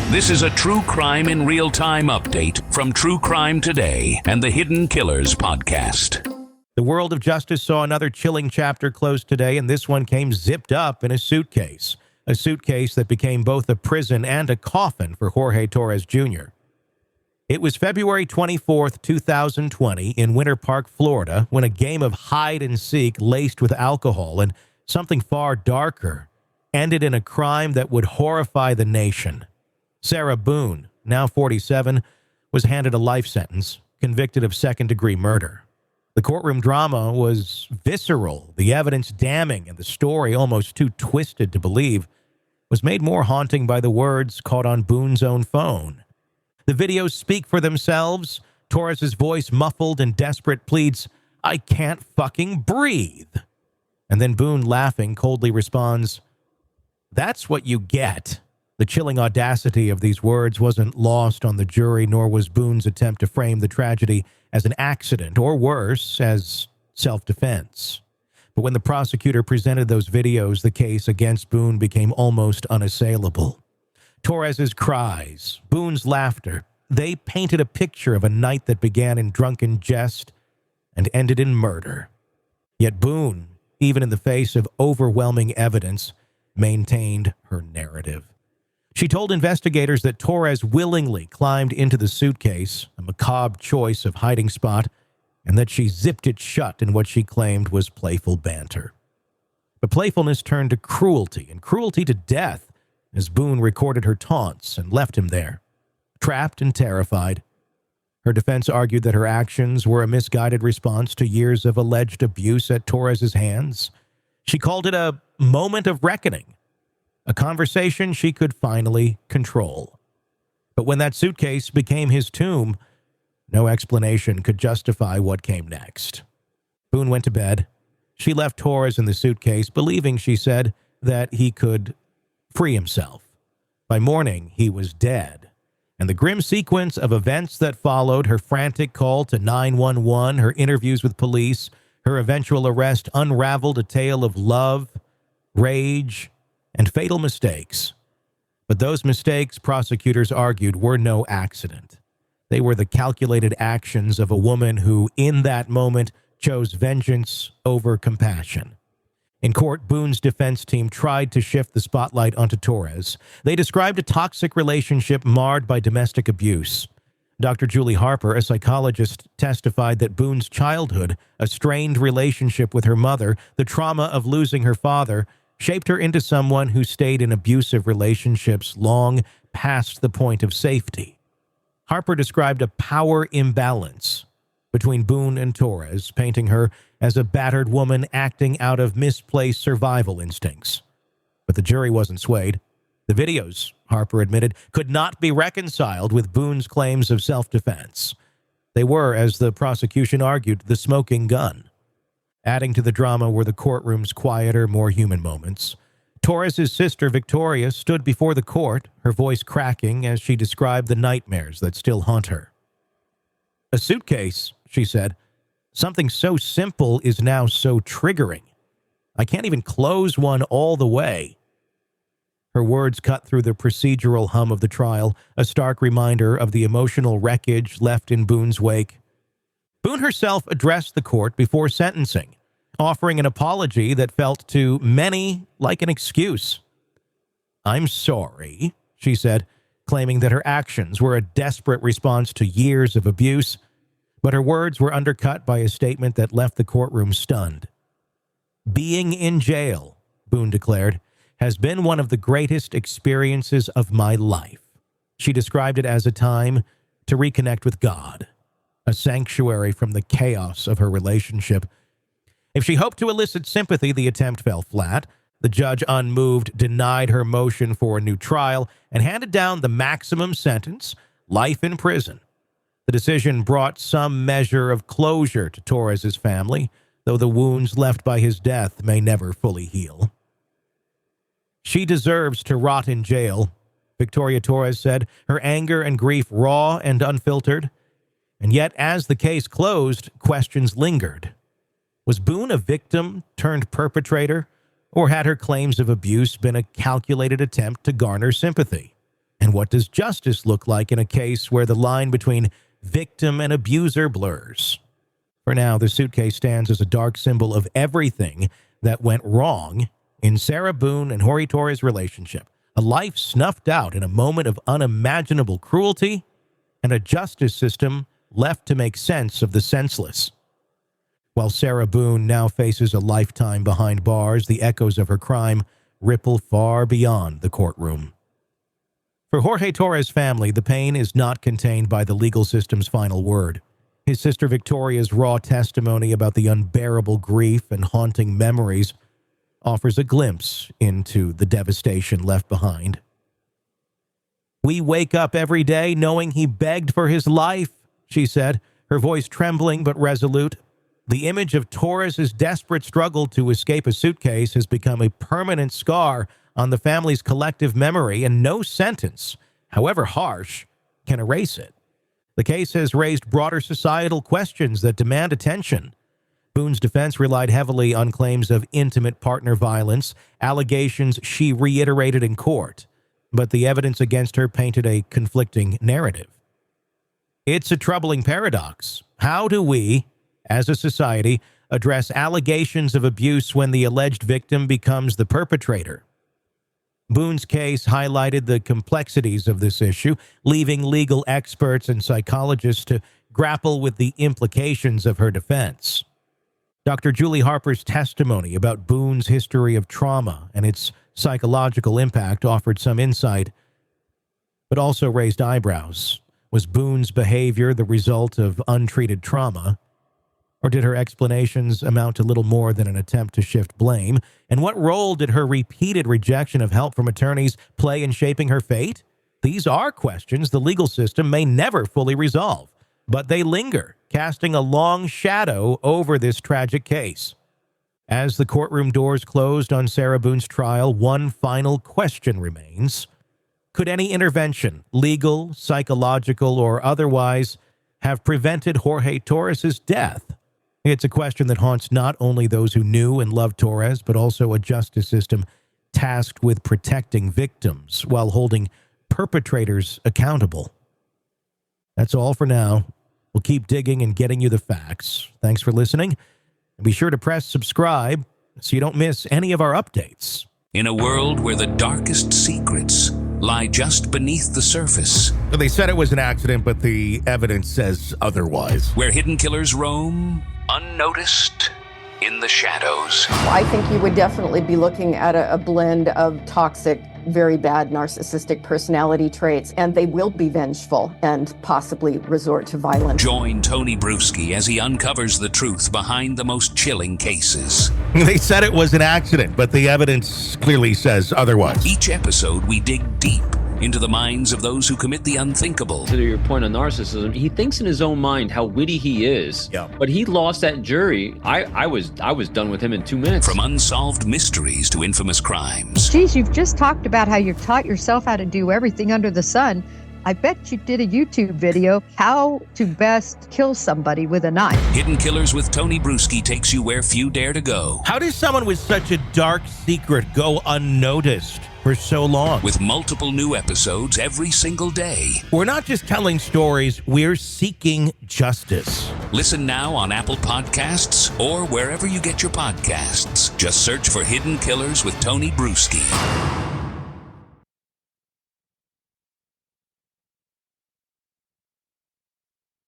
This is a True Crime in Real Time update from True Crime Today and the Hidden Killers podcast. The world of justice saw another chilling chapter close today, and this one came zipped up in a suitcase that became both a prison and a coffin for Jorge Torres Jr. It was February 24th, 2020, in Winter Park, Florida, when a game of hide-and-seek laced with alcohol and something far darker ended in a crime that would horrify the nation. Sarah Boone, now 47, was handed a life sentence, convicted of second-degree murder. The courtroom drama was visceral, the evidence damning, and the story, almost too twisted to believe, was made more haunting by the words caught on Boone's own phone. The videos speak for themselves. Torres's voice muffled in desperate pleads, "I can't fucking breathe." And then Boone, laughing, coldly responds, "That's what you get." The chilling audacity of these words wasn't lost on the jury, nor was Boone's attempt to frame the tragedy as an accident, or worse, as self-defense. But when the prosecutor presented those videos, the case against Boone became almost unassailable. Torres's cries, Boone's laughter, they painted a picture of a night that began in drunken jest and ended in murder. Yet Boone, even in the face of overwhelming evidence, maintained her narrative. She told investigators that Torres willingly climbed into the suitcase, a macabre choice of hiding spot, and that she zipped it shut in what she claimed was playful banter. But playfulness turned to cruelty, and cruelty to death, as Boone recorded her taunts and left him there, trapped and terrified. Her defense argued that her actions were a misguided response to years of alleged abuse at Torres's hands. She called it a moment of reckoning, a conversation she could finally control. But when that suitcase became his tomb, no explanation could justify what came next. Boone went to bed. She left Torres in the suitcase, believing, she said, that he could free himself. By morning, he was dead. And the grim sequence of events that followed, her frantic call to 911, her interviews with police, her eventual arrest, unraveled a tale of love, rage, and fatal mistakes. But those mistakes, prosecutors argued, were no accident. They were the calculated actions of a woman who, in that moment, chose vengeance over compassion. In court, Boone's defense team tried to shift the spotlight onto Torres. They described a toxic relationship marred by domestic abuse. Dr. Julie Harper, a psychologist, testified that Boone's childhood, a strained relationship with her mother, the trauma of losing her father, shaped her into someone who stayed in abusive relationships long past the point of safety. Harper described a power imbalance between Boone and Torres, painting her as a battered woman acting out of misplaced survival instincts. But the jury wasn't swayed. The videos, Harper admitted, could not be reconciled with Boone's claims of self-defense. They were, as the prosecution argued, the smoking gun. Adding to the drama were the courtroom's quieter, more human moments. Torres's sister, Victoria, stood before the court, her voice cracking as she described the nightmares that still haunt her. "A suitcase," she said. "Something so simple is now so triggering. I can't even close one all the way." Her words cut through the procedural hum of the trial, a stark reminder of the emotional wreckage left in Boone's wake. Boone herself addressed the court before sentencing, offering an apology that felt to many like an excuse. "I'm sorry," she said, claiming that her actions were a desperate response to years of abuse, but her words were undercut by a statement that left the courtroom stunned. "Being in jail," Boone declared, "has been one of the greatest experiences of my life." She described it as a time to reconnect with God, a sanctuary from the chaos of her relationship. If she hoped to elicit sympathy, the attempt fell flat. The judge, unmoved, denied her motion for a new trial and handed down the maximum sentence, life in prison. The decision brought some measure of closure to Torres's family, though the wounds left by his death may never fully heal. "She deserves to rot in jail," Victoria Torres said, her anger and grief raw and unfiltered. And yet, as the case closed, questions lingered. Was Boone a victim turned perpetrator, or had her claims of abuse been a calculated attempt to garner sympathy? And And what does justice look like in a case where the line between victim and abuser blurs? For now, the suitcase stands as a dark symbol of everything that went wrong in Sarah Boone and Jorge Torres' relationship. A life snuffed out in a moment of unimaginable cruelty, and a justice system left to make sense of the senseless. While Sarah Boone now faces a lifetime behind bars, the echoes of her crime ripple far beyond the courtroom. For Jorge Torres' family, the pain is not contained by the legal system's final word. His sister Victoria's raw testimony about the unbearable grief and haunting memories offers a glimpse into the devastation left behind. "We wake up every day knowing he begged for his life," she said, her voice trembling but resolute. The image of Torres' desperate struggle to escape a suitcase has become a permanent scar on the family's collective memory, and no sentence, however harsh, can erase it. The case has raised broader societal questions that demand attention. Boone's defense relied heavily on claims of intimate partner violence, allegations she reiterated in court, but the evidence against her painted a conflicting narrative. It's a troubling paradox. How do we, as a society, address allegations of abuse when the alleged victim becomes the perpetrator? Boone's case highlighted the complexities of this issue, leaving legal experts and psychologists to grapple with the implications of her defense. Dr. Julie Harper's testimony about Boone's history of trauma and its psychological impact offered some insight, but also raised eyebrows. Was Boone's behavior the result of untreated trauma? Or did her explanations amount to little more than an attempt to shift blame? And what role did her repeated rejection of help from attorneys play in shaping her fate? These are questions the legal system may never fully resolve, but they linger, casting a long shadow over this tragic case. As the courtroom doors closed on Sarah Boone's trial, one final question remains. Could any intervention, legal, psychological, or otherwise, have prevented Jorge Torres' death? It's a question that haunts not only those who knew and loved Torres, but also a justice system tasked with protecting victims while holding perpetrators accountable. That's all for now. We'll keep digging and getting you the facts. Thanks for listening. And be sure to press subscribe so you don't miss any of our updates. In a world where the darkest secrets lie just beneath the surface. They said it was an accident, but the evidence says otherwise. Where hidden killers roam, unnoticed, in the shadows. I think you would definitely be looking at a blend of toxic, very bad narcissistic personality traits, and they will be vengeful and possibly resort to violence. Join Tony Brueski as he uncovers the truth behind the most chilling cases. They said it was an accident, but the evidence clearly says otherwise. Each episode, we dig deep into the minds of those who commit the unthinkable. To your point on narcissism, he thinks in his own mind how witty he is. Yeah. But he lost that jury. I was done with him in 2 minutes. From unsolved mysteries to infamous crimes. Geez, you've just talked about how you've taught yourself how to do everything under the sun. I bet you did a YouTube video, how to best kill somebody with a knife. Hidden Killers with Tony Brueski takes you where few dare to go. How does someone with such a dark secret go unnoticed for so long? With multiple new episodes every single day. We're not just telling stories, we're seeking justice. Listen now on Apple Podcasts or wherever you get your podcasts. Just search for Hidden Killers with Tony Brueski.